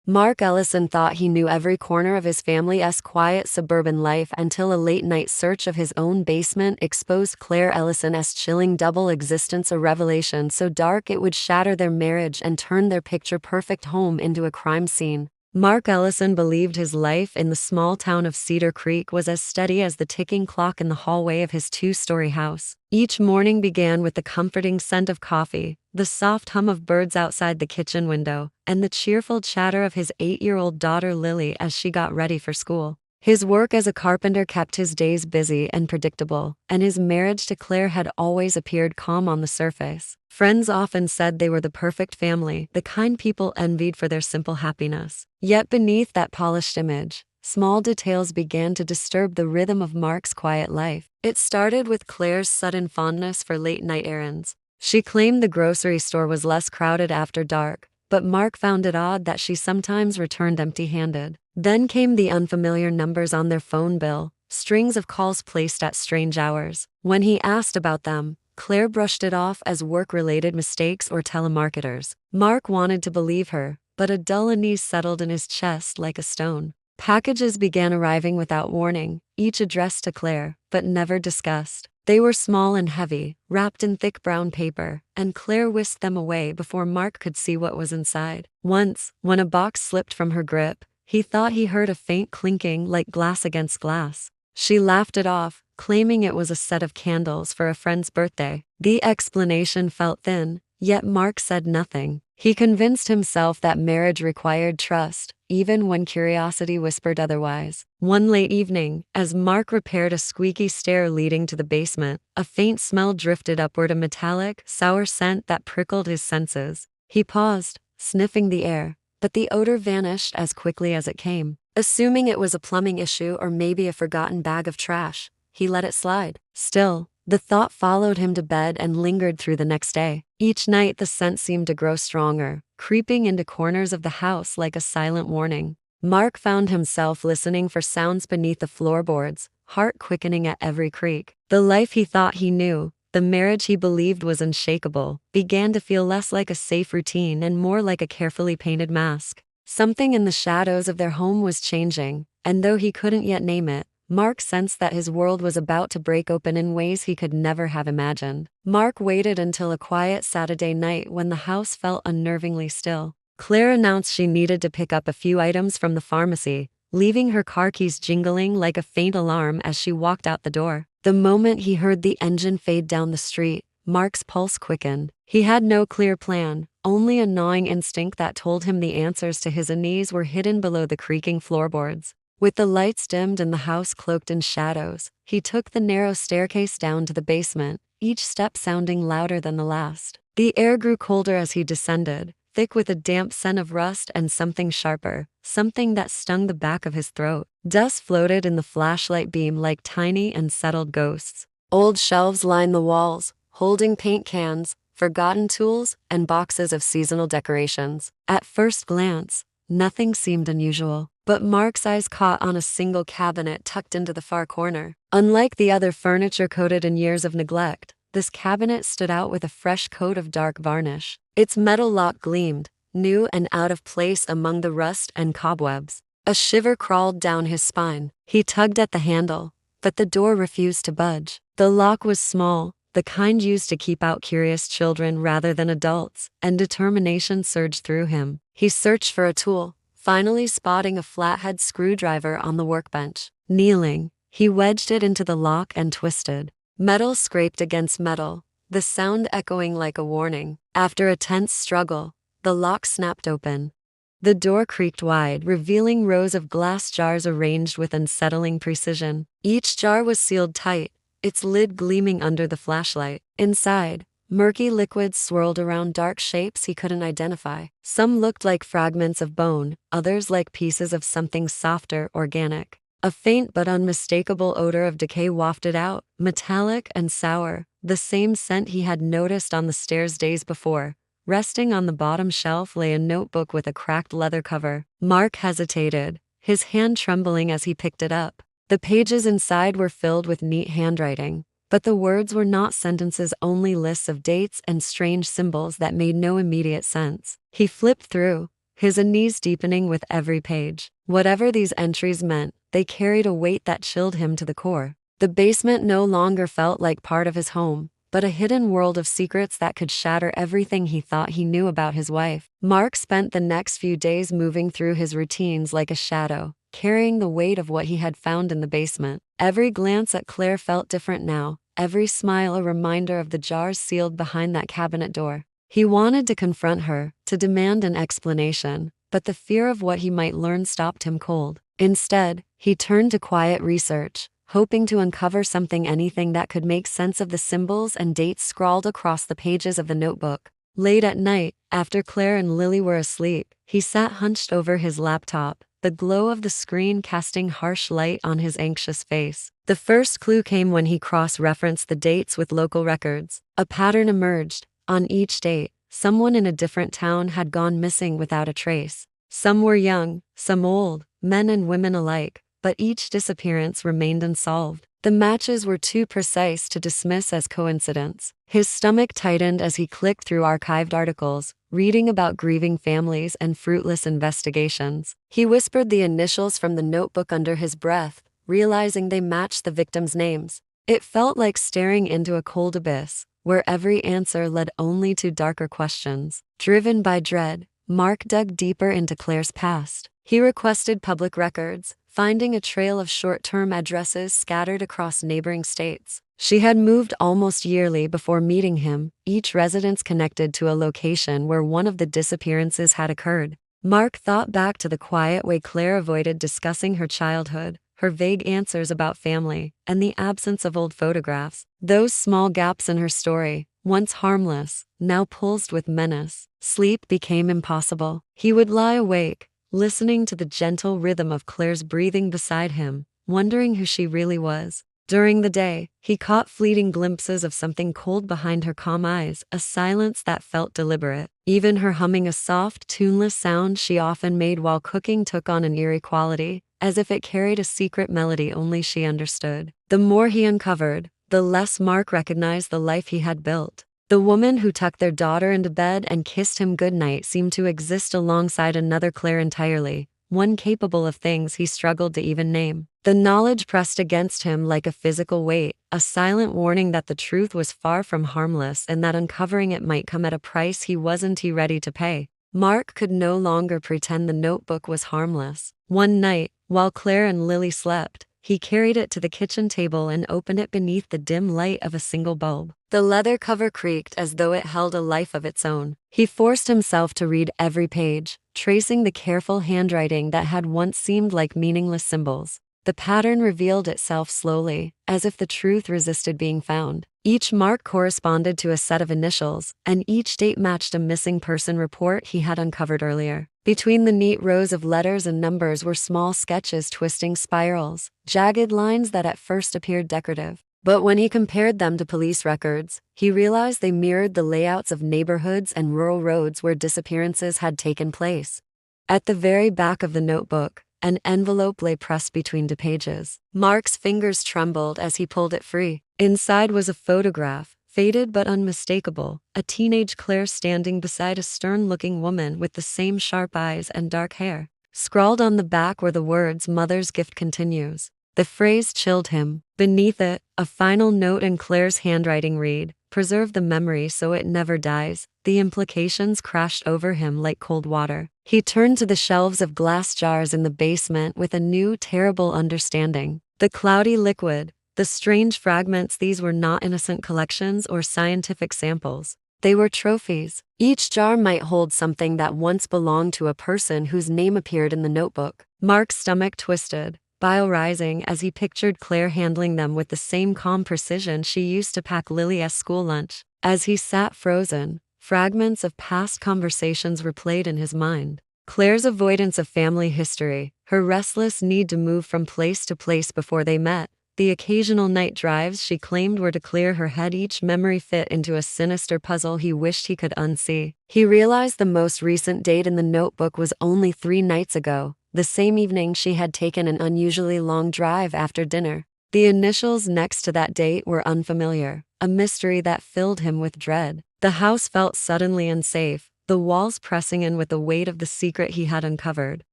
Mark Ellison thought he knew every corner of his family's quiet suburban life until a late-night search of his own basement exposed Claire Ellison's chilling double existence, a revelation so dark it would shatter their marriage and turn their picture-perfect home into a crime scene. Mark Ellison believed his life in the small town of Cedar Creek was as steady as the ticking clock in the hallway of his two-story house. Each morning began with the comforting scent of coffee, the soft hum of birds outside the kitchen window, and the cheerful chatter of his 8-year-old daughter Lily as she got ready for school. His work as a carpenter kept his days busy and predictable, and his marriage to Claire had always appeared calm on the surface. Friends often said they were the perfect family, the kind people envied for their simple happiness. Yet beneath that polished image, small details began to disturb the rhythm of Mark's quiet life. It started with Claire's sudden fondness for late-night errands. She claimed the grocery store was less crowded after dark, but Mark found it odd that she sometimes returned empty-handed. Then came the unfamiliar numbers on their phone bill, strings of calls placed at strange hours. When he asked about them, Claire brushed it off as work-related mistakes or telemarketers. Mark wanted to believe her, but a dull unease settled in his chest like a stone. Packages began arriving without warning, each addressed to Claire, but never discussed. They were small and heavy, wrapped in thick brown paper, and Claire whisked them away before Mark could see what was inside. Once, when a box slipped from her grip, he thought he heard a faint clinking like glass against glass. She laughed it off, claiming it was a set of candles for a friend's birthday. The explanation felt thin, yet Mark said nothing. He convinced himself that marriage required trust, even when curiosity whispered otherwise. One late evening, as Mark repaired a squeaky stair leading to the basement, a faint smell drifted upward, a metallic, sour scent that prickled his senses. He paused, sniffing the air, but the odor vanished as quickly as it came. Assuming it was a plumbing issue or maybe a forgotten bag of trash, he let it slide. Still, the thought followed him to bed and lingered through the next day. Each night the scent seemed to grow stronger, creeping into corners of the house like a silent warning. Mark found himself listening for sounds beneath the floorboards, heart quickening at every creak. The life he thought he knew, the marriage he believed was unshakable, began to feel less like a safe routine and more like a carefully painted mask. Something in the shadows of their home was changing, and though he couldn't yet name it, Mark sensed that his world was about to break open in ways he could never have imagined. Mark waited until a quiet Saturday night when the house felt unnervingly still. Claire announced she needed to pick up a few items from the pharmacy, leaving her car keys jingling like a faint alarm as she walked out the door. The moment he heard the engine fade down the street, Mark's pulse quickened. He had no clear plan, only a gnawing instinct that told him the answers to his unease were hidden below the creaking floorboards. With the lights dimmed and the house cloaked in shadows, he took the narrow staircase down to the basement, each step sounding louder than the last. The air grew colder as he descended, thick with a damp scent of rust and something sharper, something that stung the back of his throat. Dust floated in the flashlight beam like tiny and settled ghosts. Old shelves lined the walls, holding paint cans, forgotten tools, and boxes of seasonal decorations. At first glance, nothing seemed unusual. But Mark's eyes caught on a single cabinet tucked into the far corner. Unlike the other furniture coated in years of neglect, this cabinet stood out with a fresh coat of dark varnish. Its metal lock gleamed, new and out of place among the rust and cobwebs. A shiver crawled down his spine. He tugged at the handle, but the door refused to budge. The lock was small, the kind used to keep out curious children rather than adults, and determination surged through him. He searched for a tool, finally spotting a flathead screwdriver on the workbench. Kneeling, he wedged it into the lock and twisted. Metal scraped against metal, the sound echoing like a warning. After a tense struggle, the lock snapped open. The door creaked wide, revealing rows of glass jars arranged with unsettling precision. Each jar was sealed tight, its lid gleaming under the flashlight. Inside, murky liquids swirled around dark shapes he couldn't identify. Some looked like fragments of bone, others like pieces of something softer, organic. A faint but unmistakable odor of decay wafted out, metallic and sour, the same scent he had noticed on the stairs days before. Resting on the bottom shelf lay a notebook with a cracked leather cover. Mark hesitated, his hand trembling as he picked it up. The pages inside were filled with neat handwriting, but the words were not sentences, only lists of dates and strange symbols that made no immediate sense. He flipped through, his unease deepening with every page. Whatever these entries meant, they carried a weight that chilled him to the core. The basement no longer felt like part of his home, but a hidden world of secrets that could shatter everything he thought he knew about his wife. Mark spent the next few days moving through his routines like a shadow, carrying the weight of what he had found in the basement. Every glance at Claire felt different now, every smile a reminder of the jars sealed behind that cabinet door. He wanted to confront her, to demand an explanation, but the fear of what he might learn stopped him cold. Instead, he turned to quiet research, hoping to uncover anything that could make sense of the symbols and dates scrawled across the pages of the notebook. Late at night, after Claire and Lily were asleep, he sat hunched over his laptop, the glow of the screen casting harsh light on his anxious face. The first clue came when he cross-referenced the dates with local records. A pattern emerged. On each date, someone in a different town had gone missing without a trace. Some were young, some old, men and women alike, but each disappearance remained unsolved. The matches were too precise to dismiss as coincidence. His stomach tightened as he clicked through archived articles, reading about grieving families and fruitless investigations. He whispered the initials from the notebook under his breath, realizing they matched the victims' names. It felt like staring into a cold abyss, where every answer led only to darker questions. Driven by dread, Mark dug deeper into Claire's past. He requested public records, finding a trail of short-term addresses scattered across neighboring states. She had moved almost yearly before meeting him, each residence connected to a location where one of the disappearances had occurred. Mark thought back to the quiet way Claire avoided discussing her childhood, her vague answers about family, and the absence of old photographs. Those small gaps in her story, once harmless, now pulsed with menace. Sleep became impossible. He would lie awake, listening to the gentle rhythm of Claire's breathing beside him, wondering who she really was. During the day, he caught fleeting glimpses of something cold behind her calm eyes, a silence that felt deliberate. Even her humming, a soft, tuneless sound she often made while cooking, took on an eerie quality, as if it carried a secret melody only she understood. The more he uncovered, the less Mark recognized the life he had built. The woman who tucked their daughter into bed and kissed him goodnight seemed to exist alongside another Claire entirely, one capable of things he struggled to even name. The knowledge pressed against him like a physical weight, a silent warning that the truth was far from harmless and that uncovering it might come at a price he wasn't ready to pay. Mark could no longer pretend the notebook was harmless. One night, while Claire and Lily slept, he carried it to the kitchen table and opened it beneath the dim light of a single bulb. The leather cover creaked as though it held a life of its own. He forced himself to read every page, tracing the careful handwriting that had once seemed like meaningless symbols. The pattern revealed itself slowly, as if the truth resisted being found. Each mark corresponded to a set of initials, and each date matched a missing person report he had uncovered earlier. Between the neat rows of letters and numbers were small sketches, twisting spirals, jagged lines that at first appeared decorative. But when he compared them to police records, he realized they mirrored the layouts of neighborhoods and rural roads where disappearances had taken place. At the very back of the notebook, an envelope lay pressed between two pages. Mark's fingers trembled as he pulled it free. Inside was a photograph, faded but unmistakable, a teenage Claire standing beside a stern-looking woman with the same sharp eyes and dark hair. Scrawled on the back were the words, "Mother's gift continues." The phrase chilled him. Beneath it, a final note in Claire's handwriting read, "Preserve the memory so it never dies." The implications crashed over him like cold water. He turned to the shelves of glass jars in the basement with a new, terrible understanding. The cloudy liquid, the strange fragments, these were not innocent collections or scientific samples. They were trophies. Each jar might hold something that once belonged to a person whose name appeared in the notebook. Mark's stomach twisted, bile rising as he pictured Claire handling them with the same calm precision she used to pack Lily's school lunch. As he sat frozen, fragments of past conversations replayed in his mind. Claire's avoidance of family history, her restless need to move from place to place before they met, the occasional night drives she claimed were to clear her head, each memory fit into a sinister puzzle he wished he could unsee. He realized the most recent date in the notebook was only 3 nights ago, the same evening she had taken an unusually long drive after dinner. The initials next to that date were unfamiliar, a mystery that filled him with dread. The house felt suddenly unsafe, the walls pressing in with the weight of the secret he had uncovered.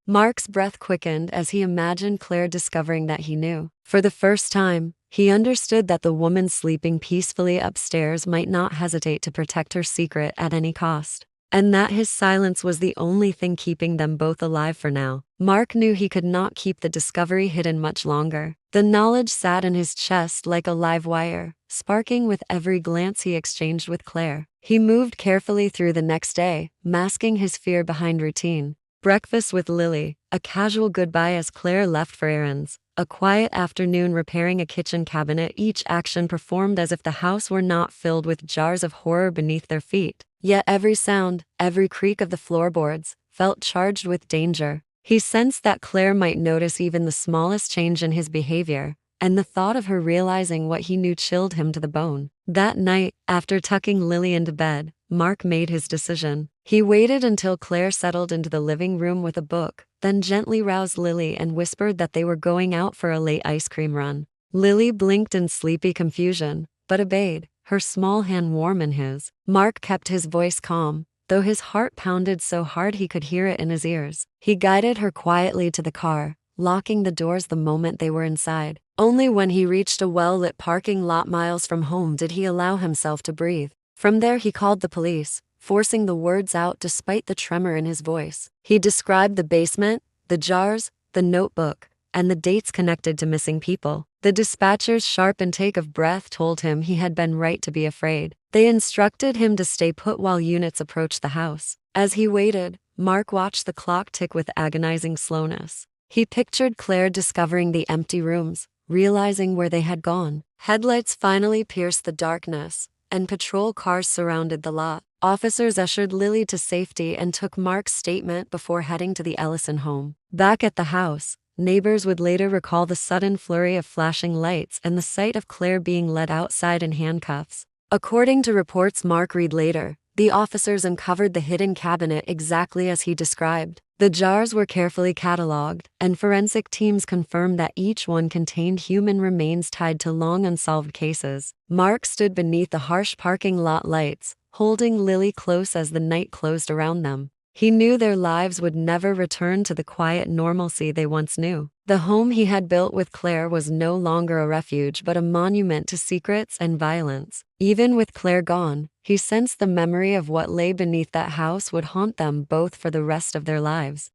Mark's breath quickened as he imagined Claire discovering that he knew. For the first time, he understood that the woman sleeping peacefully upstairs might not hesitate to protect her secret at any cost, and that his silence was the only thing keeping them both alive for now. Mark knew he could not keep the discovery hidden much longer. The knowledge sat in his chest like a live wire, sparking with every glance he exchanged with Claire. He moved carefully through the next day, masking his fear behind routine. Breakfast with Lily, a casual goodbye as Claire left for errands, a quiet afternoon repairing a kitchen cabinet, each action performed as if the house were not filled with jars of horror beneath their feet. Yet every sound, every creak of the floorboards, felt charged with danger. He sensed that Claire might notice even the smallest change in his behavior, and the thought of her realizing what he knew chilled him to the bone. That night, after tucking Lily into bed, Mark made his decision. He waited until Claire settled into the living room with a book, then gently roused Lily and whispered that they were going out for a late ice cream run. Lily blinked in sleepy confusion, but obeyed, her small hand warm in his. Mark kept his voice calm, though his heart pounded so hard he could hear it in his ears. He guided her quietly to the car, locking the doors the moment they were inside. Only when he reached a well-lit parking lot miles from home did he allow himself to breathe. From there he called the police, forcing the words out despite the tremor in his voice. He described the basement, the jars, the notebook, and the dates connected to missing people. The dispatcher's sharp intake of breath told him he had been right to be afraid. They instructed him to stay put while units approached the house. As he waited, Mark watched the clock tick with agonizing slowness. He pictured Claire discovering the empty rooms, realizing where they had gone. Headlights finally pierced the darkness, and patrol cars surrounded the lot. Officers ushered Lily to safety and took Mark's statement before heading to the Ellison home. Back at the house, neighbors would later recall the sudden flurry of flashing lights and the sight of Claire being led outside in handcuffs. According to reports Mark read later, the officers uncovered the hidden cabinet exactly as he described. The jars were carefully cataloged, and forensic teams confirmed that each one contained human remains tied to long unsolved cases. Mark stood beneath the harsh parking lot lights, holding Lily close as the night closed around them. He knew their lives would never return to the quiet normalcy they once knew. The home he had built with Claire was no longer a refuge but a monument to secrets and violence. Even with Claire gone, he sensed the memory of what lay beneath that house would haunt them both for the rest of their lives.